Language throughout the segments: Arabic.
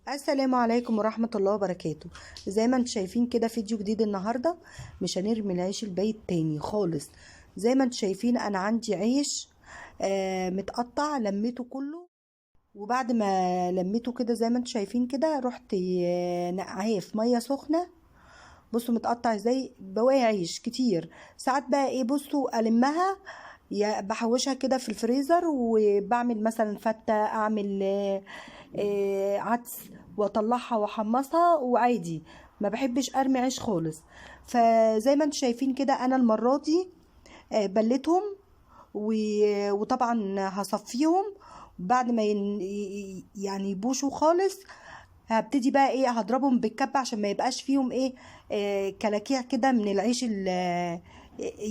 السلام عليكم ورحمة الله وبركاته. زي ما انتم شايفين كده فيديو جديد النهاردة. مش هنرمي العيش البايت تاني خالص. زي ما انتم شايفين انا عندي عيش متقطع لميته كله. وبعد ما لميته كده زي ما انتم شايفين كده رحت نقعاه في مية سخنة. بصوا متقطع ازاي، بواقي عيش كتير. ساعات بقى ايه، بصوا المها يا بحوشها كده في الفريزر، وبعمل مثلا فتة، اعمل عدس واطلعها واحمصها وعادي. ما بحبش ارمي عيش خالص. فزي ما انتم شايفين كده انا المرة دي بلتهم وطبعا هصفيهم. بعد ما يعني يبوشوا خالص، هبتدي بقى ايه هضربهم بالكبة عشان ما يبقاش فيهم ايه كلاكيع كده من العيش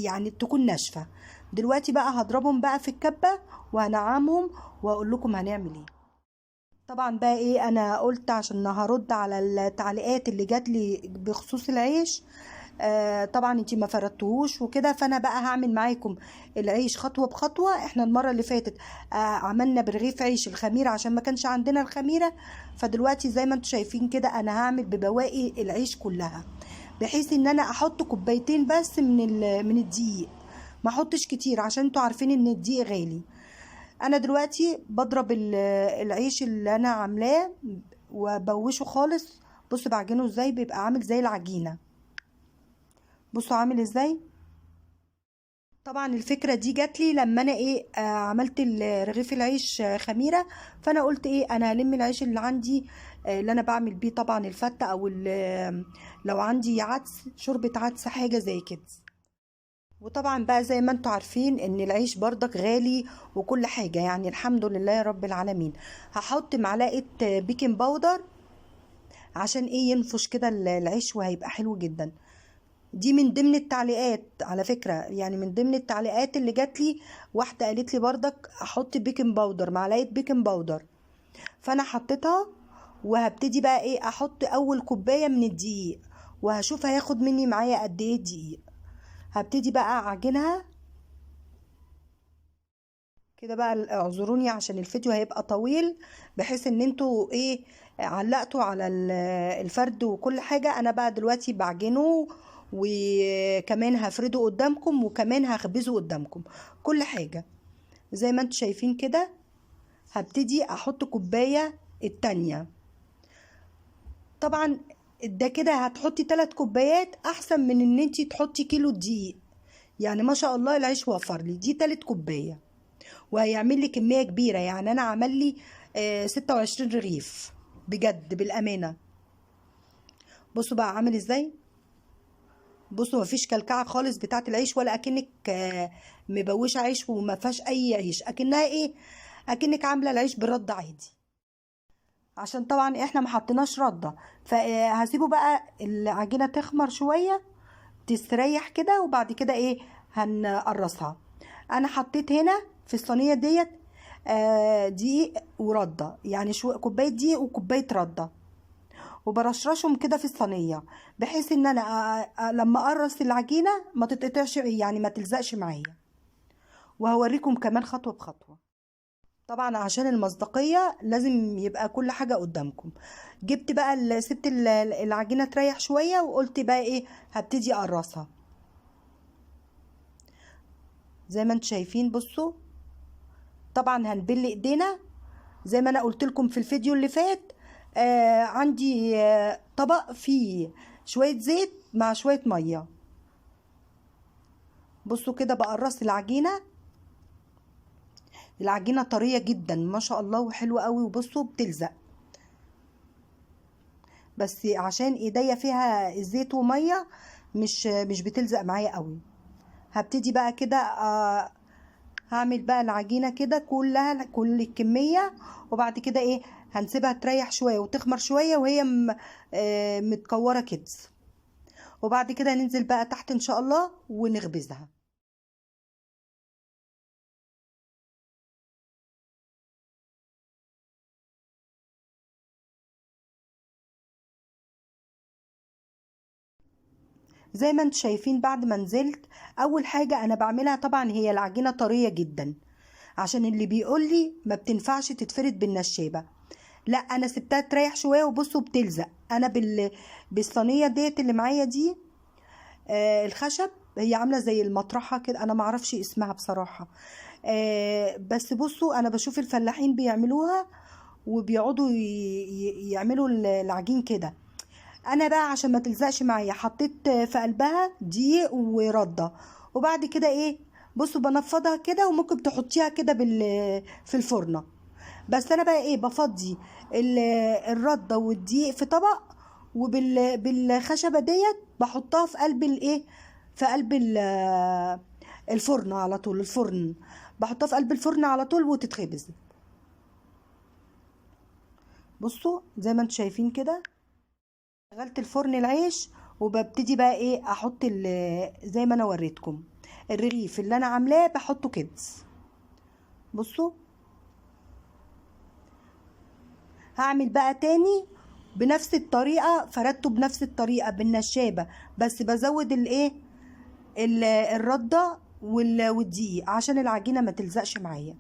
يعني تكون ناشفة. دلوقتي بقى هضربهم بقى في الكبة وهنعمهم واقول لكم هنعمل ايه. طبعا بقى ايه انا قلت عشان هرد على التعليقات اللي جات لي بخصوص العيش. طبعا انتي ما فردتهوش وكده، فانا بقى هعمل معاكم العيش خطوه بخطوه. احنا المره اللي فاتت عملنا برغيف عيش الخميره عشان ما كانش عندنا الخميره. فدلوقتي زي ما انتم شايفين كده انا هعمل ببواقي العيش كلها، بحيث ان انا احط كوبايتين بس من الدقيق. ما احطش كتير عشان انتوا عارفين ان الدقيق غالي. انا دلوقتي بضرب العيش اللي انا عاملاه وبوشه خالص. بصوا بعجنه ازاي، بيبقى عامل زي العجينه. بصوا عامل ازاي. طبعا الفكره دي جات لي لما انا ايه عملت رغيف العيش خميره. فانا قلت ايه انا هلم العيش اللي عندي اللي انا بعمل بيه طبعا الفته او لو عندي عدس، شوربه عدس، حاجه زي كده. وطبعا بقى زي ما انتوا عارفين ان العيش برضك غالي وكل حاجة، يعني الحمد لله يا رب العالمين. هحط معلقة بيكنج باودر عشان ايه ينفش كده العيش وهيبقى حلو جدا. دي من ضمن التعليقات على فكرة، يعني من ضمن التعليقات اللي جات لي. واحدة قالت لي برضك احط بيكنج باودر، معلقة بيكنج باودر. فانا حطيتها. وهبتدي بقى ايه احط اول كوباية من الدقيق، وهشوف هياخد مني معايا قد ايه دقيق. هبتدي بقى اعجنها كده. بقى اعذروني عشان الفيديو هيبقى طويل، بحيث ان انتوا ايه علقتوا على الفرد وكل حاجة. انا بقى دلوقتي بعجنه، وكمان هفرده قدامكم، وكمان هخبزه قدامكم كل حاجة. زي ما انتوا شايفين كده هبتدي احط كوباية التانية. طبعا ده كده هتحطي 3 كوبايات احسن من ان انتي تحطي كيلو دقيق. يعني ما شاء الله العيش وفر لي دي 3 كوباية، وهيعمل لي كمية كبيرة. يعني أنا عمل لي 26 رغيف بجد بالأمانة. بصوا بقى عامل ازاي. بصوا مفيش كلكعة خالص بتاعة العيش، ولا أكنك مبوشة عيش وما فيهاش أي عيش، أكنها ايه، أكنك عاملة العيش بالرد عادي. عشان طبعا احنا ما حطيناش ردة. فهسيبه بقى العجينة تخمر شوية، تستريح كده، وبعد كده ايه هنقرصها. انا حطيت هنا في الصينيه ديت دقيق ورده، يعني شو كوبايه دقيق وكوبايه رده، وبرشرشهم كده في الصينيه، بحيث ان انا لما اقرص العجينه ما تتقطعش، يعني ما تلزقش معايا. وهوريكم كمان خطوه بخطوه. طبعا عشان المصداقيه لازم يبقى كل حاجه قدامكم. جبت بقى سبت العجينه تريح شويه، وقلت بقى ايه هبتدي اقرصها. زي ما انتم شايفين بصوا. طبعا هنبل ايدينا زي ما انا قلت لكم في الفيديو اللي فات. عندي طبق فيه شوية زيت مع شوية مية. بصوا كده بقرص العجينة. العجينة طرية جدا ما شاء الله وحلوة قوي، وبصوا بتلزق، بس عشان ايديا فيها زيت ومية مش بتلزق معايا قوي. هبتدي بقى كده هعمل بقى العجينة كده كلها كل الكمية. وبعد كده ايه هنسيبها تريح شوية وتخمر شوية وهي متكورة كده. وبعد كده ننزل بقى تحت ان شاء الله ونخبزها. زي ما انتم شايفين بعد ما نزلت، اول حاجة انا بعملها طبعا هي العجينة طرية جدا، عشان اللي بيقول لي ما بتنفعش تتفرد بالنشابة. لا انا سبتها تريح شويه، وبصوا بتلزق. انا بالصينيه ديت اللي معايا دي الخشب، هي عامله زي المطرحه كده، انا معرفش اسمها بصراحه. بس بصوا انا بشوف الفلاحين بيعملوها وبيقعدوا يعملوا العجين كده. انا بقى عشان ما تلزقش معايا حطيت في قلبها دقيق ورده، وبعد كده ايه بصوا بنفضها كده، وممكن تحطيها كده في الفرنه. بس انا بقى ايه بفضي الرده والدقيق في طبق، وبالخشبه ديت بحطها في قلب الايه، في قلب الفرن على طول. الفرن بحطها في قلب الفرن على طول وتتخبز. بصوا زي ما انتم شايفين كده، شغلت الفرن العيش، وببتدي بقى ايه احط زي ما انا وريتكم الرغيف اللي انا عاملاه بحطه كده. بصوا هعمل بقى تاني بنفس الطريقه، فردته بنفس الطريقه بالنشابه، بس بزود الايه الرده والدقيق عشان العجينه ما تلزقش معايا.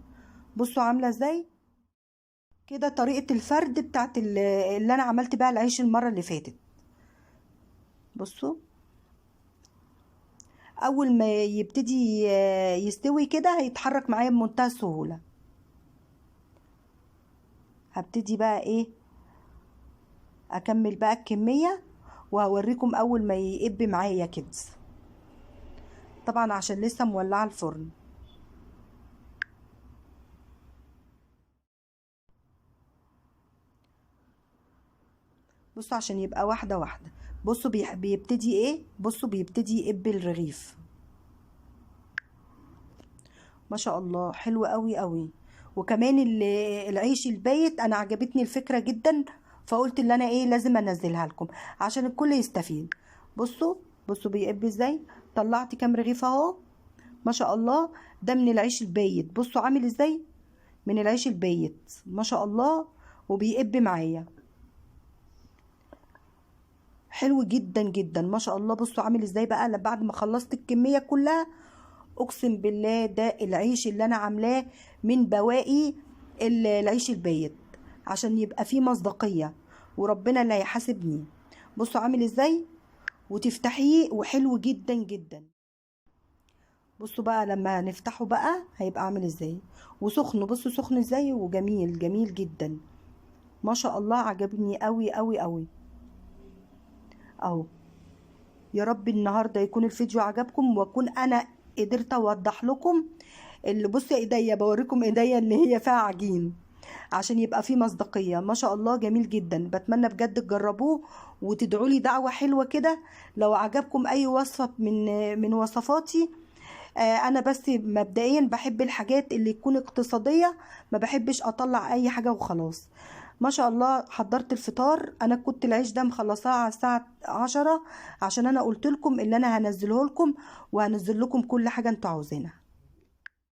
بصوا عامله ازاي كده طريقه الفرد بتاعت اللي انا عملت بقى العيش المره اللي فاتت. بصوا اول ما يبتدي يستوي كده هيتحرك معايا بمنتهى السهوله. هبتدي بقى ايه اكمل بقى الكميه، وهوريكم اول ما يقب معايا كده، طبعا عشان لسه مولعه الفرن. بصوا عشان يبقى واحده واحده. بصوا بيبتدي ايه، بصوا بيبتدي يقب الرغيف. ما شاء الله حلو قوي قوي. وكمان العيش البايت انا عجبتني الفكره جدا، فقلت ان انا ايه لازم انزلها لكم عشان الكل يستفيد. بصوا بصوا بيقب ازاي. طلعت كام رغيف اهو ما شاء الله. ده من العيش البايت، بصوا عامل ازاي من العيش البايت ما شاء الله، وبيقب معايا حلو جدا جدا ما شاء الله. بصوا عامل ازاي بقى بعد ما خلصت الكميه كلها. اقسم بالله ده العيش اللي انا عاملاه من بواقي العيش البايت عشان يبقى فيه مصداقيه، وربنا اللي هيحاسبني. بصوا عامل ازاي وتفتحيه وحلو جدا جدا. بصوا بقى لما نفتحه بقى هيبقى عامل ازاي وسخن. بصوا سخن ازاي وجميل جميل جدا ما شاء الله. عجبني قوي قوي قوي اهو. يا رب النهارده يكون الفيديو عجبكم، واكون انا قدرت اوضح لكم اللي بصوا ايديا، بوريكم ايديا اللي هي فيها عجين عشان يبقى فيه مصداقيه ما شاء الله. جميل جدا. بتمنى بجد تجربوه وتدعوا لي دعوه حلوه كده لو عجبكم اي وصفه من وصفاتي. انا بس مبدئيا بحب الحاجات اللي تكون اقتصاديه، ما بحبش اطلع اي حاجه وخلاص. ما شاء الله حضرت الفطار. انا كنت العيش ده مخلصاه على الساعه 10 عشان انا قلت لكم ان انا هنزله لكم، وهنزل لكم كل حاجه انتوا عاوزينها.